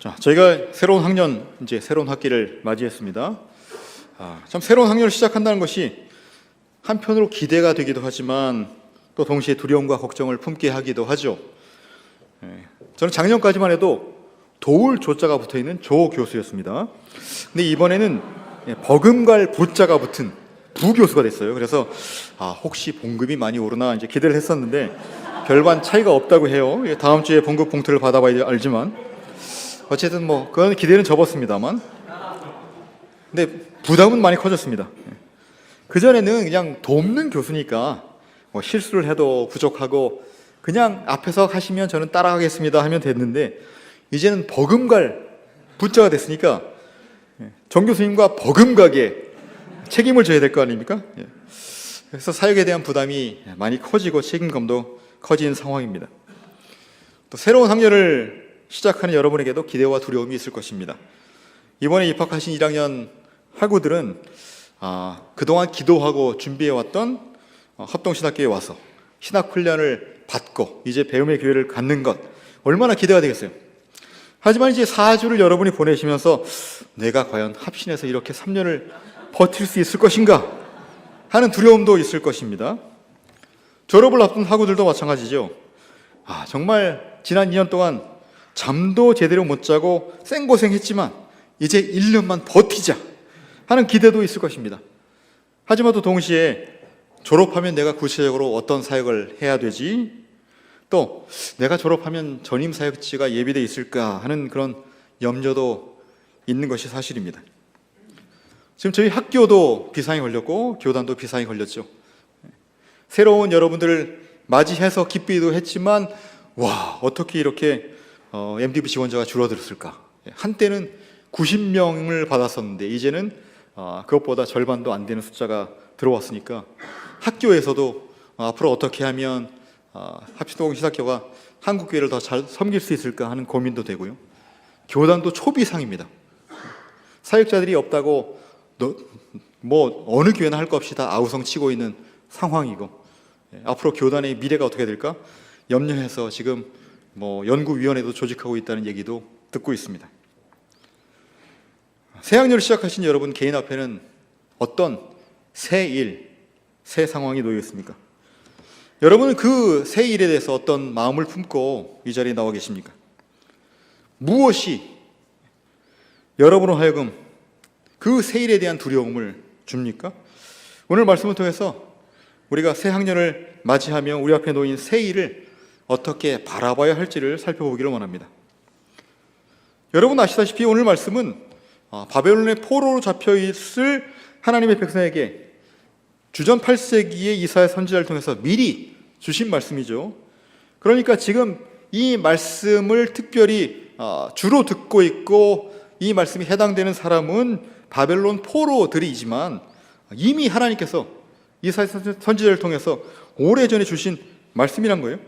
자, 저희가 새로운 학년, 이제 새로운 학기를 맞이했습니다. 참 새로운 학년을 시작한다는 것이 한편으로 기대가 되기도 하지만 또 동시에 두려움과 걱정을 품게 하기도 하죠. 저는 작년까지만 해도 도울 조자가 붙어있는 조 교수였습니다. 근데 이번에는 버금갈 부자가 붙은 부 교수가 됐어요. 그래서 혹시 봉급이 많이 오르나 이제 기대를 했었는데 별반 차이가 없다고 해요. 다음 주에 봉급 봉투를 받아봐야 알지만 어쨌든 뭐 그건 기대는 접었습니다만, 근데 부담은 많이 커졌습니다. 그 전에는 그냥 돕는 교수니까 뭐 실수를 해도 부족하고 그냥 앞에서 하시면 저는 따라가겠습니다 하면 됐는데, 이제는 버금갈 부자가 됐으니까 정 교수님과 버금가게 책임을 져야 될 거 아닙니까? 그래서 사역에 대한 부담이 많이 커지고 책임감도 커진 상황입니다. 또 새로운 학년을 시작하는 여러분에게도 기대와 두려움이 있을 것입니다. 이번에 입학하신 1학년 학우들은 그동안 기도하고 준비해왔던 합동신학교에 와서 신학훈련을 받고 이제 배움의 기회를 갖는 것, 얼마나 기대가 되겠어요. 하지만 이제 4주를 여러분이 보내시면서 내가 과연 합신해서 이렇게 3년을 버틸 수 있을 것인가 하는 두려움도 있을 것입니다. 졸업을 앞둔 학우들도 마찬가지죠. 정말 지난 2년 동안 잠도 제대로 못 자고 생고생했지만 이제 1년만 버티자 하는 기대도 있을 것입니다. 하지만 또 동시에 졸업하면 내가 구체적으로 어떤 사역을 해야 되지? 또 내가 졸업하면 전임 사역지가 예비되어 있을까 하는 그런 염려도 있는 것이 사실입니다. 지금 저희 학교도 비상이 걸렸고 교단도 비상이 걸렸죠. 새로운 여러분들을 맞이해서 기쁘기도 했지만 어떻게 이렇게 MDB 지원자가 줄어들었을까? 한때는 90명을 받았었는데 이제는 그것보다 절반도 안 되는 숫자가 들어왔으니까 학교에서도 앞으로 어떻게 하면 합시동신학교가 한국교회를 더 잘 섬길 수 있을까 하는 고민도 되고요. 교단도 초비상입니다. 사역자들이 없다고 어느 교회나 할 것 없이 다 아우성 치고 있는 상황이고, 앞으로 교단의 미래가 어떻게 될까 염려해서 지금 연구위원회도 조직하고 있다는 얘기도 듣고 있습니다. 새 학년을 시작하신 여러분 개인 앞에는 어떤 새 일, 새 상황이 놓여 있습니까? 여러분은 그 새 일에 대해서 어떤 마음을 품고 이 자리에 나와 계십니까? 무엇이 여러분으로 하여금 그 새 일에 대한 두려움을 줍니까? 오늘 말씀을 통해서 우리가 새 학년을 맞이하며 우리 앞에 놓인 새 일을 어떻게 바라봐야 할지를 살펴보기를 원합니다. 여러분 아시다시피 오늘 말씀은 바벨론의 포로로 잡혀있을 하나님의 백성에게 주전 8세기의 이사야 선지자를 통해서 미리 주신 말씀이죠. 그러니까 지금 이 말씀을 특별히 주로 듣고 있고 이 말씀이 해당되는 사람은 바벨론 포로들이지만 이미 하나님께서 이사야 선지자를 통해서 오래전에 주신 말씀이란 거예요.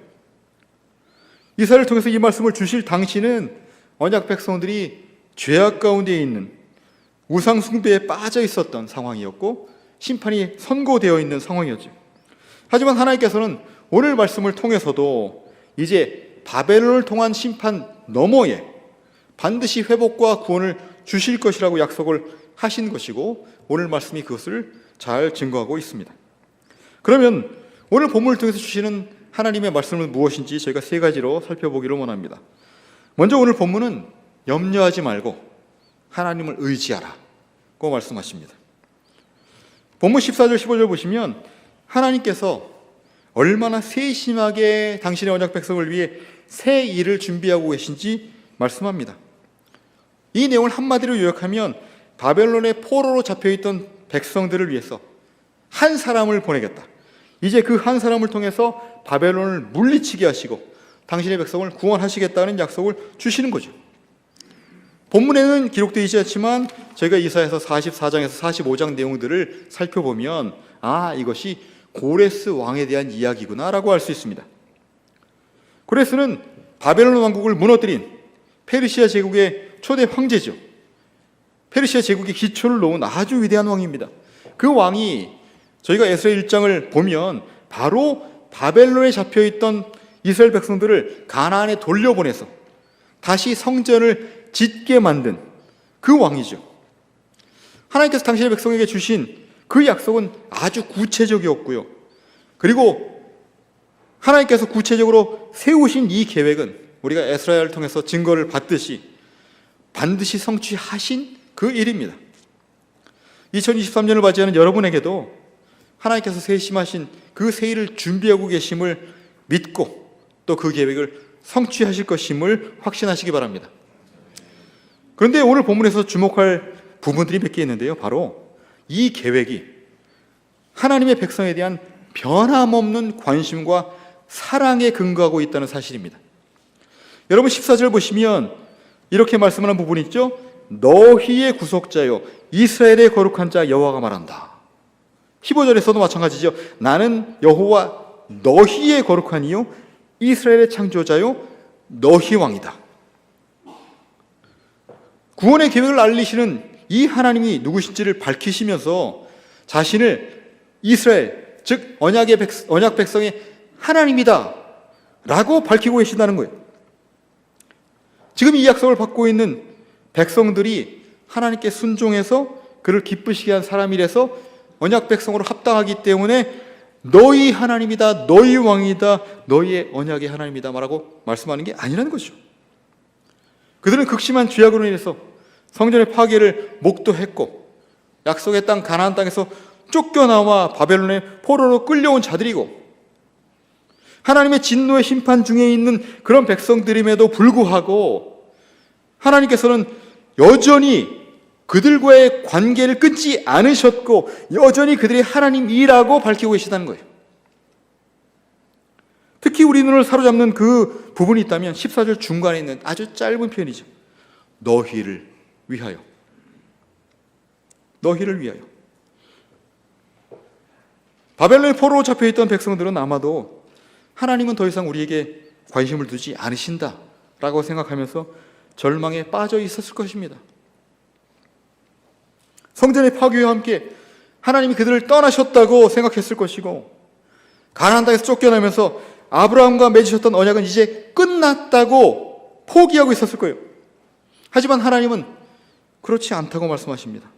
이사야를 통해서 이 말씀을 주실 당시는 언약 백성들이 죄악 가운데 있는 우상 숭배에 빠져 있었던 상황이었고 심판이 선고되어 있는 상황이었죠. 하지만 하나님께서는 오늘 말씀을 통해서도 이제 바벨론을 통한 심판 너머에 반드시 회복과 구원을 주실 것이라고 약속을 하신 것이고 오늘 말씀이 그것을 잘 증거하고 있습니다. 그러면 오늘 본문을 통해서 주시는 하나님의 말씀은 무엇인지 저희가 세 가지로 살펴보기를 원합니다. 먼저 오늘 본문은 염려하지 말고 하나님을 의지하라고 말씀하십니다. 본문 14절 15절 보시면 하나님께서 얼마나 세심하게 당신의 언약 백성을 위해 새 일을 준비하고 계신지 말씀합니다. 이 내용을 한마디로 요약하면 바벨론의 포로로 잡혀있던 백성들을 위해서 한 사람을 보내겠다. 이제 그 한 사람을 통해서 바벨론을 물리치게 하시고 당신의 백성을 구원하시겠다는 약속을 주시는 거죠. 본문에는 기록되어 있지 않지만 저희가 이사야서 44장에서 45장 내용들을 살펴보면 이것이 고레스 왕에 대한 이야기구나 라고 알 수 있습니다. 고레스는 바벨론 왕국을 무너뜨린 페르시아 제국의 초대 황제죠. 페르시아 제국의 기초를 놓은 아주 위대한 왕입니다. 그 왕이 저희가 에스라 1장을 보면 바로 바벨론에 잡혀있던 이스라엘 백성들을 가나안에 돌려보내서 다시 성전을 짓게 만든 그 왕이죠. 하나님께서 당신의 백성에게 주신 그 약속은 아주 구체적이었고요. 그리고 하나님께서 구체적으로 세우신 이 계획은 우리가 에스라엘을 통해서 증거를 받듯이 반드시 성취하신 그 일입니다. 2023년을 맞이하는 여러분에게도 하나님께서 세심하신 그 새 일을 준비하고 계심을 믿고 또 그 계획을 성취하실 것임을 확신하시기 바랍니다. 그런데 오늘 본문에서 주목할 부분들이 몇 개 있는데요. 바로 이 계획이 하나님의 백성에 대한 변함없는 관심과 사랑에 근거하고 있다는 사실입니다. 여러분 14절 보시면 이렇게 말씀하는 부분이 있죠. 너희의 구속자요 이스라엘의 거룩한 자 여호와가 말한다. 15절에서도 마찬가지죠. 나는 여호와 너희의 거룩한 이요 이스라엘의 창조자요 너희 왕이다. 구원의 계획을 알리시는 이 하나님이 누구신지를 밝히시면서 자신을 이스라엘, 즉 언약 백성의 하나님이다 라고 밝히고 계신다는 거예요. 지금 이 약속을 받고 있는 백성들이 하나님께 순종해서 그를 기쁘시게 한 사람이라서 언약 백성으로 합당하기 때문에 너희 하나님이다, 너희 왕이다, 너희의 언약의 하나님이다 라고 말씀하는 게 아니라는 거죠. 그들은 극심한 죄악으로 인해서 성전의 파괴를 목도했고 약속의 땅 가나안 땅에서 쫓겨나와 바벨론의 포로로 끌려온 자들이고 하나님의 진노의 심판 중에 있는 그런 백성들임에도 불구하고 하나님께서는 여전히 그들과의 관계를 끊지 않으셨고 여전히 그들이 하나님이라고 밝히고 계시다는 거예요. 특히 우리 눈을 사로잡는 그 부분이 있다면 14절 중간에 있는 아주 짧은 표현이죠. 너희를 위하여. 너희를 위하여. 바벨론의 포로로 잡혀있던 백성들은 아마도 하나님은 더 이상 우리에게 관심을 두지 않으신다라고 생각하면서 절망에 빠져 있었을 것입니다. 성전의 파괴와 함께 하나님이 그들을 떠나셨다고 생각했을 것이고 가나안 땅에서 쫓겨나면서 아브라함과 맺으셨던 언약은 이제 끝났다고 포기하고 있었을 거예요. 하지만 하나님은 그렇지 않다고 말씀하십니다.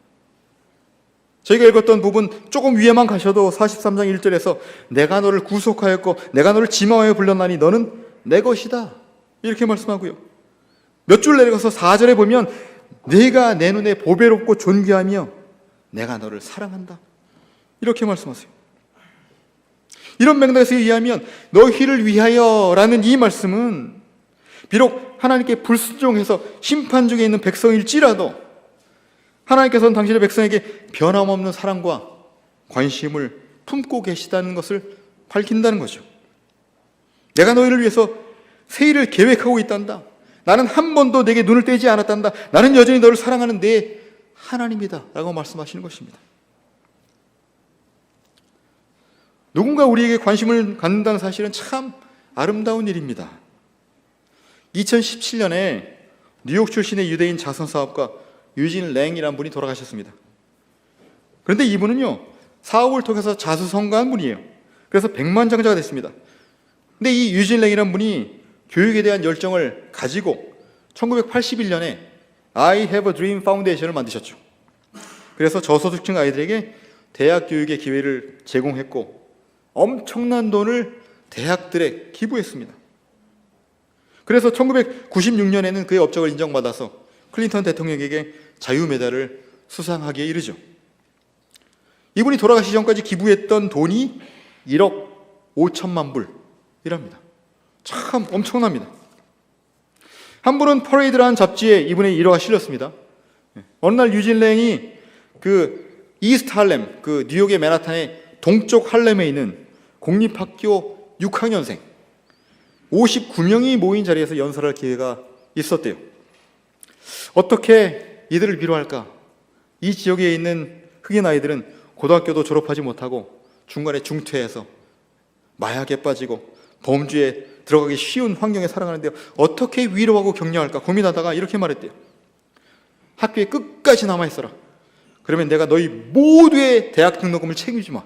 저희가 읽었던 부분 조금 위에만 가셔도 43장 1절에서 내가 너를 구속하였고 내가 너를 지망하여 불렀나니 너는 내 것이다 이렇게 말씀하고요. 몇 줄 내려가서 4절에 보면 내가 내 눈에 보배롭고 존귀하며 내가 너를 사랑한다 이렇게 말씀하세요. 이런 맥락에서 이해하면 너희를 위하여 라는 이 말씀은 비록 하나님께 불순종해서 심판 중에 있는 백성일지라도 하나님께서는 당신의 백성에게 변함없는 사랑과 관심을 품고 계시다는 것을 밝힌다는 거죠. 내가 너희를 위해서 새 일을 계획하고 있단다. 나는 한 번도 내게 눈을 떼지 않았단다. 나는 여전히 너를 사랑하는 내 하나님이다 라고 말씀하시는 것입니다. 누군가 우리에게 관심을 갖는다는 사실은 참 아름다운 일입니다. 2017년에 뉴욕 출신의 유대인 자선사업가 유진 랭이라는 분이 돌아가셨습니다. 그런데 이분은요 사업을 통해서 자수성가한 분이에요. 그래서 백만장자가 됐습니다. 근데 이 유진 랭이라는 분이 교육에 대한 열정을 가지고 1981년에 I Have a Dream 파운데이션을 만드셨죠. 그래서 저소득층 아이들에게 대학 교육의 기회를 제공했고 엄청난 돈을 대학들에 기부했습니다. 그래서 1996년에는 그의 업적을 인정받아서 클린턴 대통령에게 자유메달을 수상하기에 이르죠. 이분이 돌아가시기 전까지 기부했던 돈이 1억 5천만 불이랍니다. 참 엄청납니다. 한 분은 퍼레이드라는 잡지에 이분의 일화가 실렸습니다. 어느 날 유진 랭이 그 이스트 할렘, 그 뉴욕의 맨하탄의 동쪽 할렘에 있는 공립학교 6학년생 59명이 모인 자리에서 연설할 기회가 있었대요. 어떻게 이들을 위로할까? 이 지역에 있는 흑인 아이들은 고등학교도 졸업하지 못하고 중간에 중퇴해서 마약에 빠지고 범죄에 들어가기 쉬운 환경에 살아가는데요. 어떻게 위로하고 격려할까 고민하다가 이렇게 말했대요. 학교에 끝까지 남아있어라. 그러면 내가 너희 모두의 대학 등록금을 책임지마.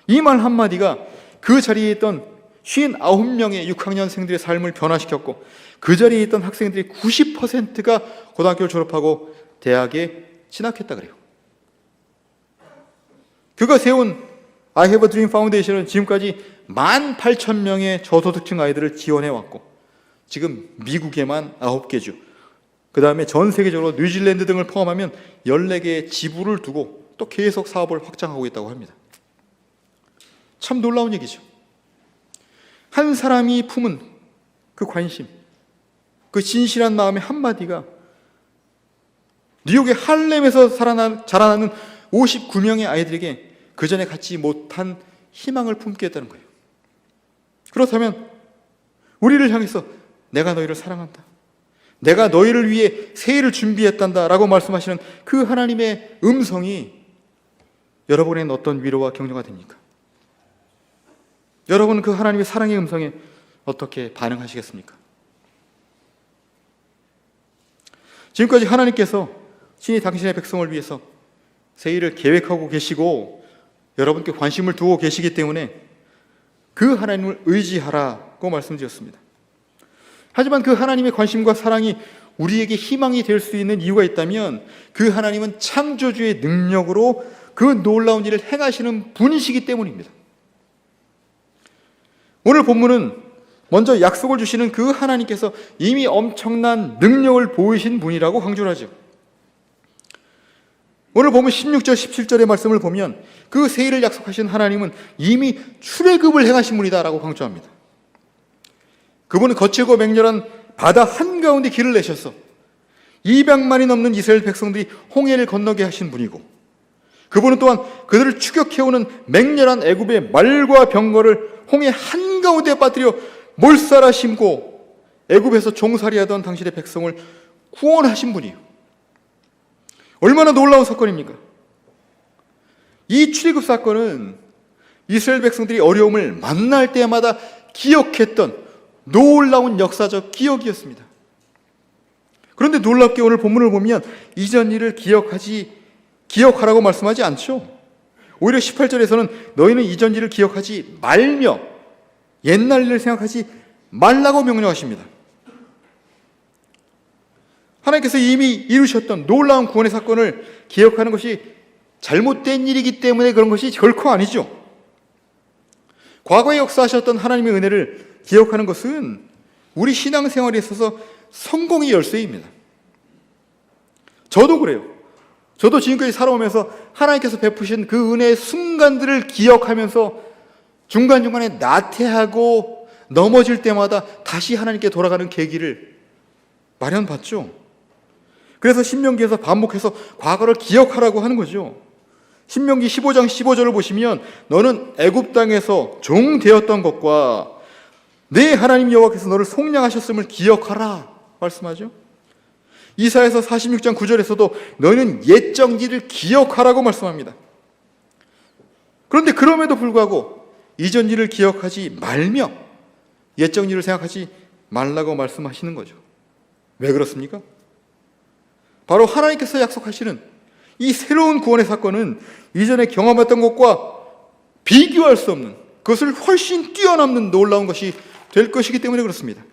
이 말 한마디가 그 자리에 있던 59명의 6학년생들의 삶을 변화시켰고 그 자리에 있던 학생들이 90%가 고등학교를 졸업하고 대학에 진학했다 그래요. 그가 세운 I have a dream 파운데이션은 지금까지 18,000명의 저소득층 아이들을 지원해왔고 지금 미국에만 9개 주, 그 다음에 전 세계적으로 뉴질랜드 등을 포함하면 14개의 지부를 두고 또 계속 사업을 확장하고 있다고 합니다. 참 놀라운 얘기죠. 한 사람이 품은 그 관심, 그 진실한 마음의 한마디가 뉴욕의 할렘에서 자라나는 59명의 아이들에게 그 전에 갖지 못한 희망을 품게 했다는 거예요. 그렇다면 우리를 향해서 내가 너희를 사랑한다, 내가 너희를 위해 새해를 준비했단다 라고 말씀하시는 그 하나님의 음성이 여러분에겐 어떤 위로와 격려가 됩니까? 여러분은 그 하나님의 사랑의 음성에 어떻게 반응하시겠습니까? 지금까지 하나님께서 친히 당신의 백성을 위해서 새해를 계획하고 계시고 여러분께 관심을 두고 계시기 때문에 그 하나님을 의지하라고 말씀드렸습니다. 하지만 그 하나님의 관심과 사랑이 우리에게 희망이 될 수 있는 이유가 있다면 그 하나님은 창조주의 능력으로 그 놀라운 일을 행하시는 분이시기 때문입니다. 오늘 본문은 먼저 약속을 주시는 그 하나님께서 이미 엄청난 능력을 보이신 분이라고 강조를 하죠. 오늘 보면 16절, 17절의 말씀을 보면 그 새해를 약속하신 하나님은 이미 출애굽을 행하신 분이다라고 강조합니다. 그분은 거칠고 맹렬한 바다 한가운데 길을 내셔서 200만이 넘는 이스라엘 백성들이 홍해를 건너게 하신 분이고, 그분은 또한 그들을 추격해오는 맹렬한 애굽의 말과 병거를 홍해 한가운데 빠뜨려 몰살아 심고 애굽에서 종살이하던 당신의 백성을 구원하신 분이에요. 얼마나 놀라운 사건입니까? 이 출애굽 사건은 이스라엘 백성들이 어려움을 만날 때마다 기억했던 놀라운 역사적 기억이었습니다. 그런데 놀랍게 오늘 본문을 보면 이전 일을 기억하라고 말씀하지 않죠. 오히려 18절에서는 너희는 이전 일을 기억하지 말며 옛날 일을 생각하지 말라고 명령하십니다. 하나님께서 이미 이루셨던 놀라운 구원의 사건을 기억하는 것이 잘못된 일이기 때문에 그런 것이 결코 아니죠. 과거에 역사하셨던 하나님의 은혜를 기억하는 것은 우리 신앙생활에 있어서 성공의 열쇠입니다. 저도 그래요. 저도 지금까지 살아오면서 하나님께서 베푸신 그 은혜의 순간들을 기억하면서 중간중간에 나태하고 넘어질 때마다 다시 하나님께 돌아가는 계기를 마련받죠. 그래서 신명기에서 반복해서 과거를 기억하라고 하는 거죠. 신명기 15장 15절을 보시면 너는 애굽 땅에서 종 되었던 것과 내 하나님 여호와께서 너를 속량하셨음을 기억하라 말씀하죠. 이사야서 46장 9절에서도 너희는 옛적 일을 기억하라고 말씀합니다. 그런데 그럼에도 불구하고 이전 일을 기억하지 말며 옛적 일을 생각하지 말라고 말씀하시는 거죠. 왜 그렇습니까? 바로 하나님께서 약속하시는 이 새로운 구원의 사건은 이전에 경험했던 것과 비교할 수 없는, 그것을 훨씬 뛰어넘는 놀라운 것이 될 것이기 때문에 그렇습니다.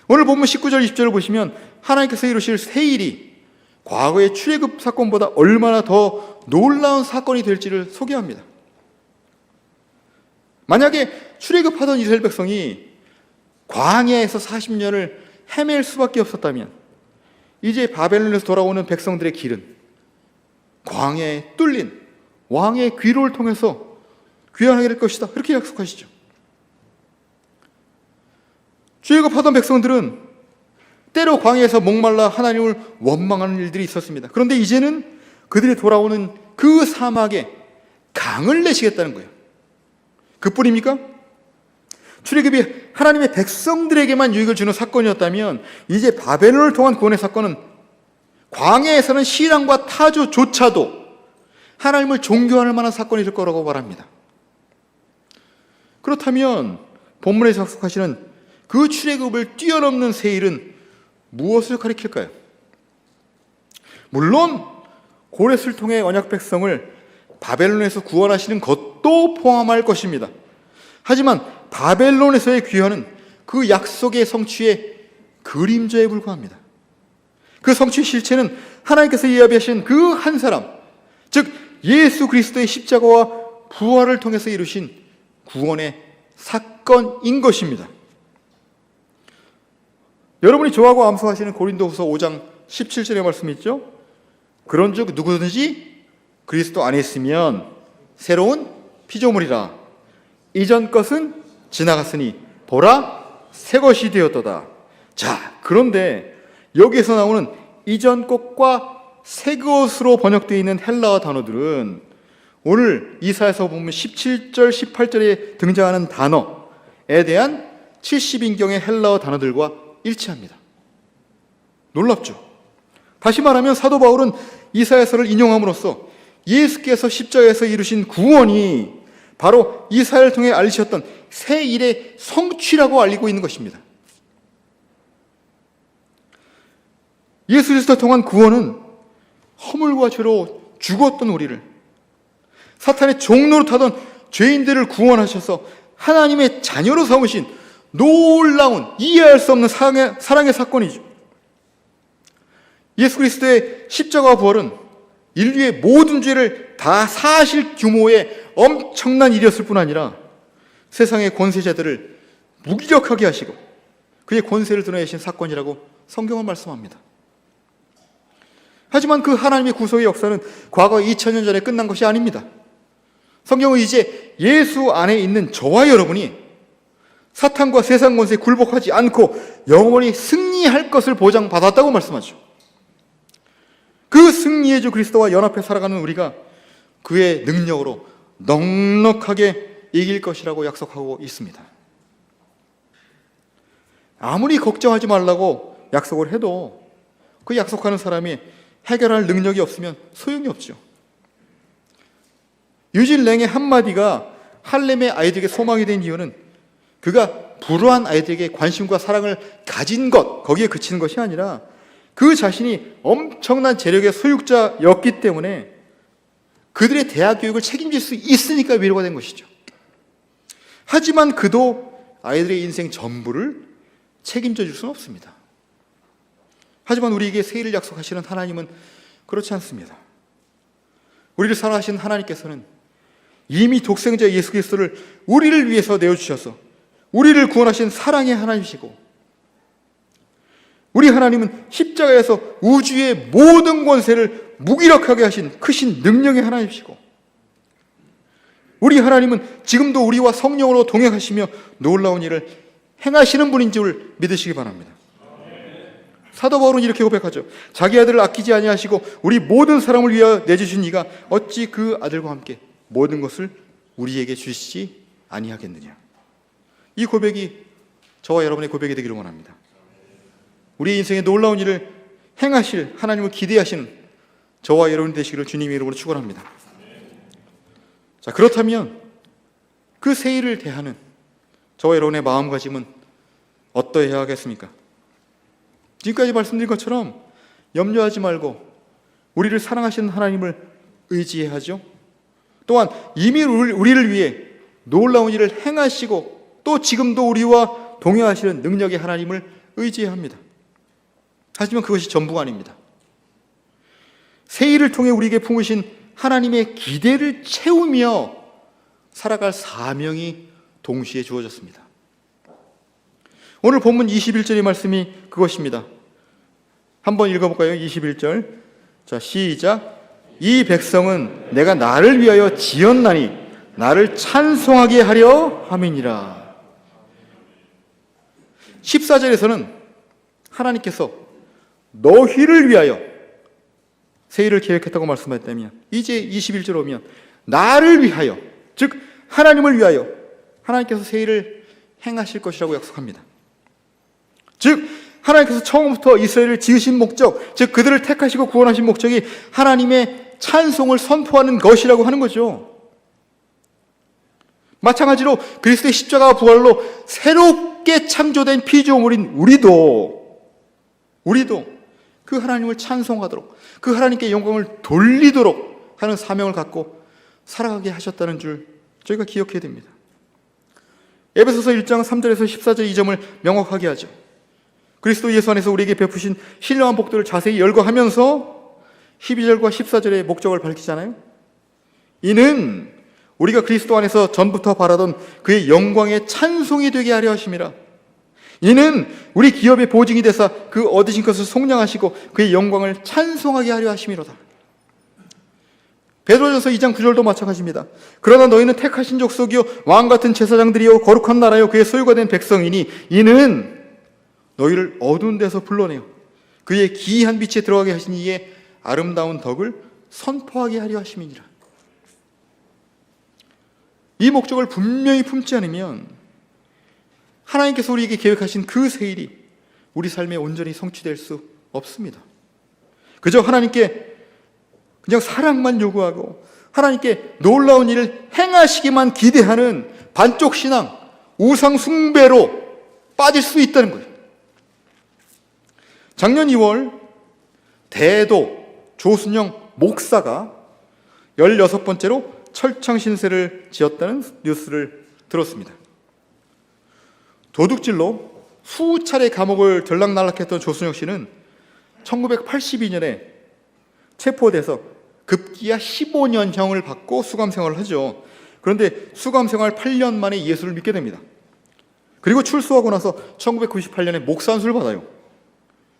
오늘 본문 19절 20절을 보시면 하나님께서 이루실 새일이 과거의 출애굽 사건보다 얼마나 더 놀라운 사건이 될지를 소개합니다. 만약에 출애굽하던 이스라엘 백성이 광야에서 40년을 헤맬 수밖에 없었다면 이제 바벨론에서 돌아오는 백성들의 길은 광야에 뚫린 왕의 귀로를 통해서 귀환하게 될 것이다, 그렇게 약속하시죠. 출애굽하던 백성들은 때로 광야에서 목말라 하나님을 원망하는 일들이 있었습니다. 그런데 이제는 그들이 돌아오는 그 사막에 강을 내시겠다는 거예요. 그뿐입니까? 출애굽이 하나님의 백성들에게만 유익을 주는 사건이었다면 이제 바벨론을 통한 구원의 사건은 광야에서는 신랑과 타조조차도 하나님을 존경할 만한 사건이 될 거라고 말합니다. 그렇다면 본문에서 약속하시는 그 출애굽을 뛰어넘는 새일은 무엇을 가리킬까요? 물론 고레스를 통해 언약 백성을 바벨론에서 구원하시는 것도 포함할 것입니다. 하지만 바벨론에서의 귀환은 그 약속의 성취의 그림자에 불과합니다. 그 성취의 실체는 하나님께서 예비하신 그 한 사람, 즉 예수 그리스도의 십자가와 부활을 통해서 이루신 구원의 사건인 것입니다. 여러분이 좋아하고 암송하시는 고린도후서 5장 17절의 말씀이 있죠. 그런즉 누구든지 그리스도 안에 있으면 새로운 피조물이라. 이전 것은 지나갔으니 보라 새 것이 되었도다. 자, 그런데 여기에서 나오는 이전 것과 새 것으로 번역되어 있는 헬라어 단어들은 오늘 이사야서 보면 17절, 18절에 등장하는 단어에 대한 70인경의 헬라어 단어들과 일치합니다. 놀랍죠? 다시 말하면 사도 바울은 이사야서를 인용함으로써 예수께서 십자가에서 이루신 구원이 바로 이사야를 통해 알리셨던 새 일의 성취라고 알리고 있는 것입니다. 예수 그리스도를 통한 구원은 허물과 죄로 죽었던 우리를, 사탄의 종로로 타던 죄인들을 구원하셔서 하나님의 자녀로 삼으신 놀라운 이해할 수 없는 사랑의 사건이죠. 예수 그리스도의 십자가와 부활은 인류의 모든 죄를 다 사하실 규모의 엄청난 일이었을 뿐 아니라 세상의 권세자들을 무기력하게 하시고 그의 권세를 드러내신 사건이라고 성경은 말씀합니다. 하지만 그 하나님의 구속의 역사는 과거 2000년 전에 끝난 것이 아닙니다. 성경은 이제 예수 안에 있는 저와 여러분이 사탄과 세상 권세에 굴복하지 않고 영원히 승리할 것을 보장받았다고 말씀하죠. 그 승리의 주 그리스도와 연합해 살아가는 우리가 그의 능력으로 넉넉하게 이길 것이라고 약속하고 있습니다. 아무리 걱정하지 말라고 약속을 해도 그 약속하는 사람이 해결할 능력이 없으면 소용이 없죠. 유진 랭의 한마디가 할렘의 아이들에게 소망이 된 이유는 그가 불우한 아이들에게 관심과 사랑을 가진 것, 거기에 그치는 것이 아니라 그 자신이 엄청난 재력의 소유자였기 때문에 그들의 대학 교육을 책임질 수 있으니까 위로가 된 것이죠. 하지만 그도 아이들의 인생 전부를 책임져 줄 수는 없습니다. 하지만 우리에게 새 일을 약속하시는 하나님은 그렇지 않습니다. 우리를 사랑하신 하나님께서는 이미 독생자 예수 그리스도를 우리를 위해서 내어주셔서 우리를 구원하신 사랑의 하나님이시고, 우리 하나님은 십자가에서 우주의 모든 권세를 무기력하게 하신 크신 능력의 하나님이시고, 우리 하나님은 지금도 우리와 성령으로 동행하시며 놀라운 일을 행하시는 분인 줄 믿으시기 바랍니다. 사도 바울은 이렇게 고백하죠. 자기 아들을 아끼지 아니하시고 우리 모든 사람을 위하여 내주신 이가 어찌 그 아들과 함께 모든 것을 우리에게 주시지 아니하겠느냐. 이 고백이 저와 여러분의 고백이 되기를 원합니다. 우리 인생에 놀라운 일을 행하실 하나님을 기대하시는 저와 여러분이 되시기를 주님의 이름으로 축원합니다. 자, 그렇다면 그 새 일을 대하는 저와 여러분의 마음가짐은 어떠해야 하겠습니까? 지금까지 말씀드린 것처럼 염려하지 말고 우리를 사랑하시는 하나님을 의지해야 하죠. 또한 이미 우리를 위해 놀라운 일을 행하시고 또 지금도 우리와 동행하시는 능력의 하나님을 의지해야 합니다. 하지만 그것이 전부가 아닙니다. 새 일을 통해 우리에게 품으신 하나님의 기대를 채우며 살아갈 사명이 동시에 주어졌습니다. 오늘 본문 21절의 말씀이 그것입니다. 한번 읽어볼까요? 21절. 자, 시작. 이 백성은 내가 나를 위하여 지었나니 나를 찬송하게 하려 함이니라. 14절에서는 하나님께서 너희를 위하여 새 일을 계획했다고 말씀했다면, 이제 21절 오면 나를 위하여, 즉 하나님을 위하여 하나님께서 새 일을 행하실 것이라고 약속합니다. 즉 하나님께서 처음부터 이스라엘을 지으신 목적, 즉 그들을 택하시고 구원하신 목적이 하나님의 찬송을 선포하는 것이라고 하는 거죠. 마찬가지로 그리스도의 십자가와 부활로 새롭게 창조된 피조물인 우리도 그 하나님을 찬송하도록, 그 하나님께 영광을 돌리도록 하는 사명을 갖고 살아가게 하셨다는 줄 저희가 기억해야 됩니다. 에베소서 1장 3절에서 14절 이 점을 명확하게 하죠. 그리스도 예수 안에서 우리에게 베푸신 신령한 복들을 자세히 열거하면서 12절과 14절의 목적을 밝히잖아요. 이는 우리가 그리스도 안에서 전부터 바라던 그의 영광의 찬송이 되게 하려 하심이라. 이는 우리 기업의 보증이 되사 그 얻으신 것을 속량하시고 그의 영광을 찬송하게 하려 하심이로다. 베드로전서 2장 9절도 마찬가지입니다. 그러나 너희는 택하신 족속이요 왕같은 제사장들이요 거룩한 나라요 그의 소유가 된 백성이니 이는 너희를 어두운 데서 불러내어 그의 기이한 빛에 들어가게 하신 이의 아름다운 덕을 선포하게 하려 하심이니라. 이 목적을 분명히 품지 않으면 하나님께서 우리에게 계획하신 그 새 일이 우리 삶에 온전히 성취될 수 없습니다. 그저 하나님께 그냥 사랑만 요구하고 하나님께 놀라운 일을 행하시기만 기대하는 반쪽 신앙, 우상 숭배로 빠질 수 있다는 거예요. 작년 2월 대도 조순영 목사가 16번째로 철창 신세를 지었다는 뉴스를 들었습니다. 도둑질로 수차례 감옥을 들락날락했던 조순영 씨는 1982년에 체포돼서 급기야 15년형을 받고 수감 생활을 하죠. 그런데 수감 생활 8년 만에 예수를 믿게 됩니다. 그리고 출소하고 나서 1998년에 목사 안수를 받아요.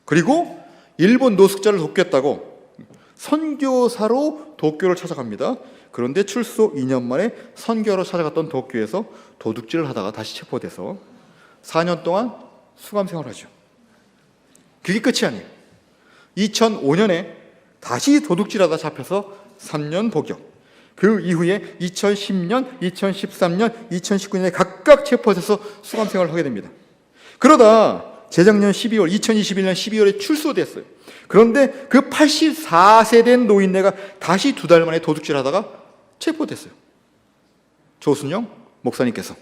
그리고 일본 노숙자를 돕겠다고 선교사로 도쿄를 찾아갑니다. 그런데 출소 2년 만에 선교로 찾아갔던 도쿄에서 도둑질을 하다가 다시 체포돼서 4년 동안 수감 생활을 하죠. 그게 끝이 아니에요. 2005년에 다시 도둑질하다 잡혀서 3년 복역. 그 이후에 2010년, 2013년, 2019년에 각각 체포돼서 수감 생활을 하게 됩니다. 그러다 재작년 12월, 2021년 12월에 출소됐어요. 그런데 그 84세 된 노인네가 다시 2달 만에 도둑질하다가 체포됐어요. 조순영 목사님께서.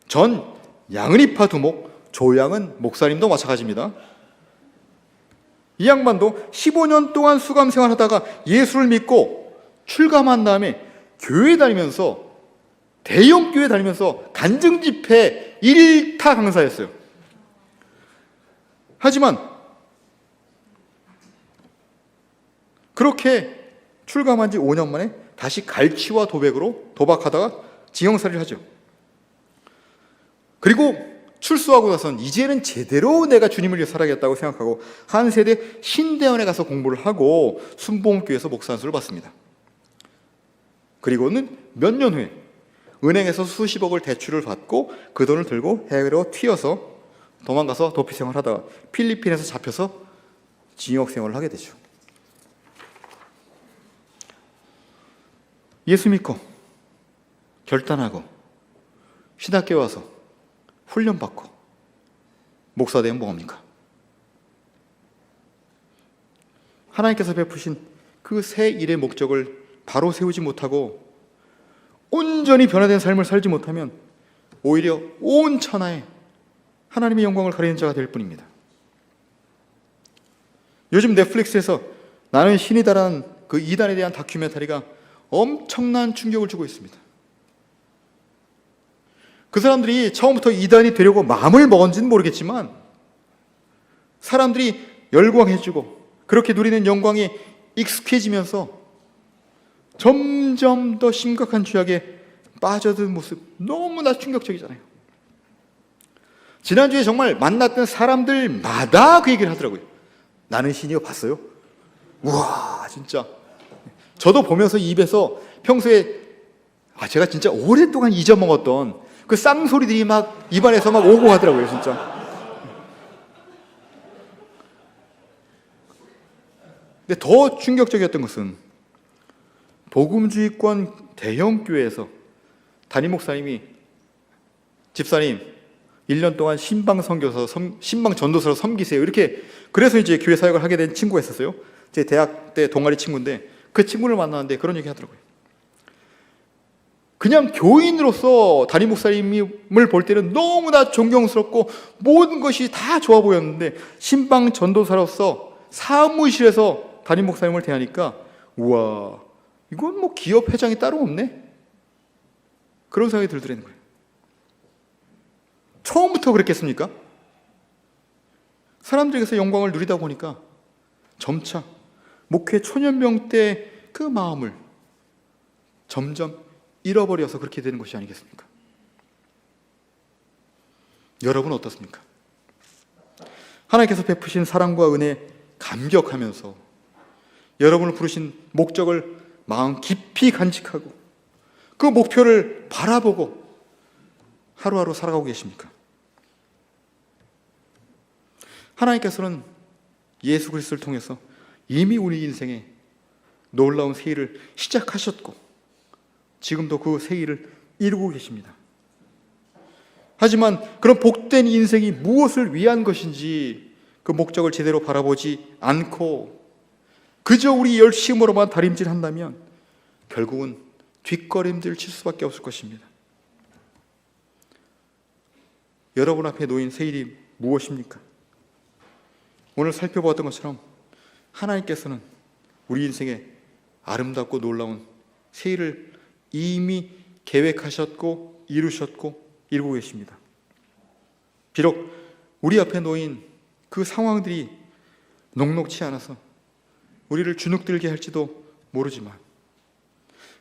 전 양은이파 두목 조양은 목사님도 마찬가지입니다. 이 양반도 15년 동안 수감 생활하다가 예수를 믿고 출감한 다음에 교회 다니면서 대형 교회 다니면서 간증 집회 1타 강사였어요. 하지만 그렇게 출감한 지 5년 만에 다시 갈치와 도박으로 도박하다가 징역살이를 하죠. 그리고 출소하고 나서는 이제는 제대로 내가 주님을 위해 살아야겠다고 생각하고 한 세대 신대원에 가서 공부를 하고 순복음교회에서 목사 안수를 받습니다. 그리고는 몇 년 후에 은행에서 수십억을 대출을 받고 그 돈을 들고 해외로 튀어서 도망가서 도피 생활을 하다가 필리핀에서 잡혀서 징역 생활을 하게 되죠. 예수 믿고 결단하고 신학교에 와서 훈련받고 목사 되면 뭐합니까? 하나님께서 베푸신 그 새 일의 목적을 바로 세우지 못하고 온전히 변화된 삶을 살지 못하면 오히려 온 천하에 하나님의 영광을 가리는 자가 될 뿐입니다. 요즘 넷플릭스에서 나는 신이다라는 그 이단에 대한 다큐멘터리가 엄청난 충격을 주고 있습니다. 그 사람들이 처음부터 이단이 되려고 마음을 먹은지는 모르겠지만 사람들이 열광해주고 그렇게 누리는 영광이 익숙해지면서 점점 더 심각한 죄악에 빠져든 모습 너무나 충격적이잖아요. 지난주에 정말 만났던 사람들마다 그 얘기를 하더라고요. 나는 신이요 봤어요? 우와 진짜 저도 보면서 입에서 평소에 제가 진짜 오랫동안 잊어먹었던 그 쌍소리들이 막 입안에서 막 오고 하더라고요 진짜. 근데 더 충격적이었던 것은 복음주의권 대형교회에서 담임 목사님이 집사님 1년 동안 신방 선교사, 신방 전도사로 섬기세요. 이렇게 그래서 이제 교회 사역을 하게 된 친구가 있었어요. 제 대학 때 동아리 친구인데 그 친구를 만났는데 그런 얘기 하더라고요. 그냥 교인으로서 담임 목사님을 볼 때는 너무나 존경스럽고 모든 것이 다 좋아 보였는데 신방 전도사로서 사무실에서 담임 목사님을 대하니까 우와 이건 뭐 기업 회장이 따로 없네? 그런 생각이 들더라는 거예요. 처음부터 그랬겠습니까? 사람들에게서 영광을 누리다 보니까 점차 목회 초년병 때 그 마음을 점점 잃어버려서 그렇게 되는 것이 아니겠습니까? 여러분은 어떻습니까? 하나님께서 베푸신 사랑과 은혜 감격하면서 여러분을 부르신 목적을 마음 깊이 간직하고 그 목표를 바라보고 하루하루 살아가고 계십니까? 하나님께서는 예수 그리스도를 통해서 이미 우리 인생에 놀라운 새 일을 시작하셨고 지금도 그 새 일을 이루고 계십니다. 하지만 그런 복된 인생이 무엇을 위한 것인지 그 목적을 제대로 바라보지 않고 그저 우리 열심으로만 다림질한다면 결국은 뒷걸음질 칠 수밖에 없을 것입니다. 여러분 앞에 놓인 새 일이 무엇입니까? 오늘 살펴보았던 것처럼 하나님께서는 우리 인생에 아름답고 놀라운 새 일을 이미 계획하셨고 이루셨고 이루고 계십니다. 비록 우리 앞에 놓인 그 상황들이 녹록치 않아서 우리를 주눅들게 할지도 모르지만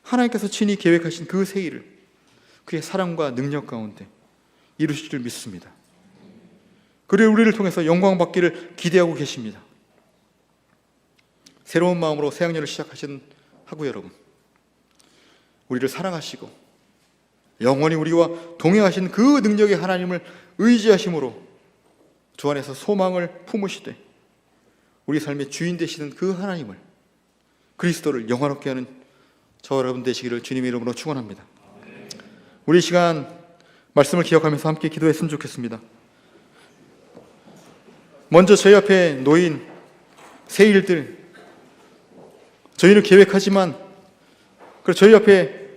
하나님께서 친히 계획하신 그 새 일을 그의 사랑과 능력 가운데 이루실 줄 믿습니다. 그리고 우리를 통해서 영광 받기를 기대하고 계십니다. 새로운 마음으로 새 학년을 시작하신 학우 여러분, 우리를 사랑하시고 영원히 우리와 동행하신 그 능력의 하나님을 의지하심으로 주 안에서 소망을 품으시되 우리 삶의 주인 되시는 그 하나님을, 그리스도를 영화롭게 하는 저와 여러분 되시기를 주님의 이름으로 축원합니다. 우리 이 시간 말씀을 기억하면서 함께 기도했으면 좋겠습니다. 먼저 저희 앞에 놓인 새 일들, 저희는 계획하지만, 그리고 저희 앞에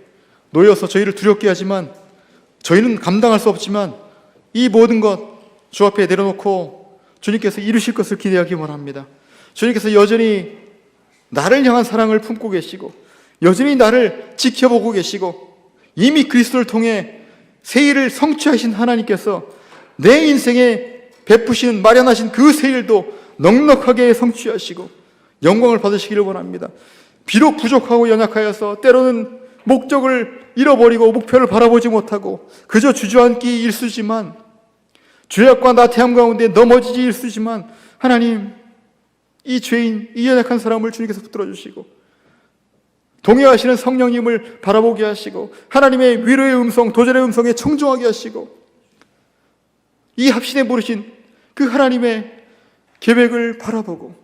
놓여서 저희를 두렵게 하지만, 저희는 감당할 수 없지만 이 모든 것 주 앞에 내려놓고 주님께서 이루실 것을 기대하기 원합니다. 주님께서 여전히 나를 향한 사랑을 품고 계시고 여전히 나를 지켜보고 계시고 이미 그리스도를 통해 새 일을 성취하신 하나님께서 내 인생에 베푸시는 마련하신 그 새 일도 넉넉하게 성취하시고 영광을 받으시기를 원합니다. 비록 부족하고 연약하여서 때로는 목적을 잃어버리고 목표를 바라보지 못하고 그저 주저앉기 일쑤지만, 죄악과 나태함 가운데 넘어지기 일쑤지만, 하나님, 이 죄인, 이 연약한 사람을 주님께서 붙들어 주시고 동행하시는 성령님을 바라보게 하시고 하나님의 위로의 음성, 도전의 음성에 청종하게 하시고 이 합신에 부르신 그 하나님의 계획을 바라보고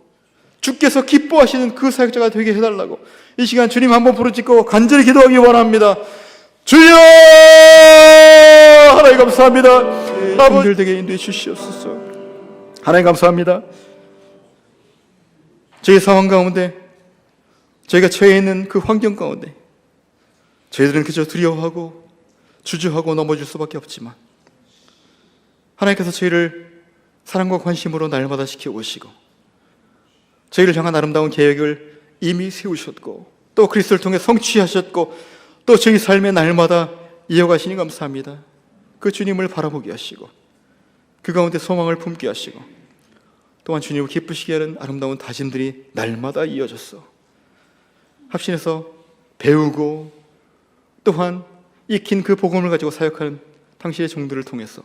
주께서 기뻐하시는 그 사역자가 되게 해달라고 이 시간 주님 한번 부르짖고 간절히 기도하기 원합니다. 주여! 하나님 감사합니다. 아버지 되게 인도해 주시옵소서. 하나님 감사합니다. 저희 상황 가운데, 저희가 처해 있는 그 환경 가운데 저희들은 그저 두려워하고 주저하고 넘어질 수밖에 없지만 하나님께서 저희를 사랑과 관심으로 날마다 지켜오시고 저희를 향한 아름다운 계획을 이미 세우셨고 또 그리스도를 통해 성취하셨고 또 저희 삶의 날마다 이어가시니 감사합니다. 그 주님을 바라보게 하시고 그 가운데 소망을 품게 하시고 또한 주님을 기쁘시게 하는 아름다운 다짐들이 날마다 이어졌어 합신해서 배우고 또한 익힌 그 복음을 가지고 사역하는 당신의 종들을 통해서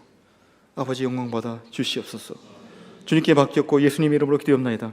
아버지 영광받아 주시옵소서. 주님께 맡겼고 예수님 이름으로 기도합나이다.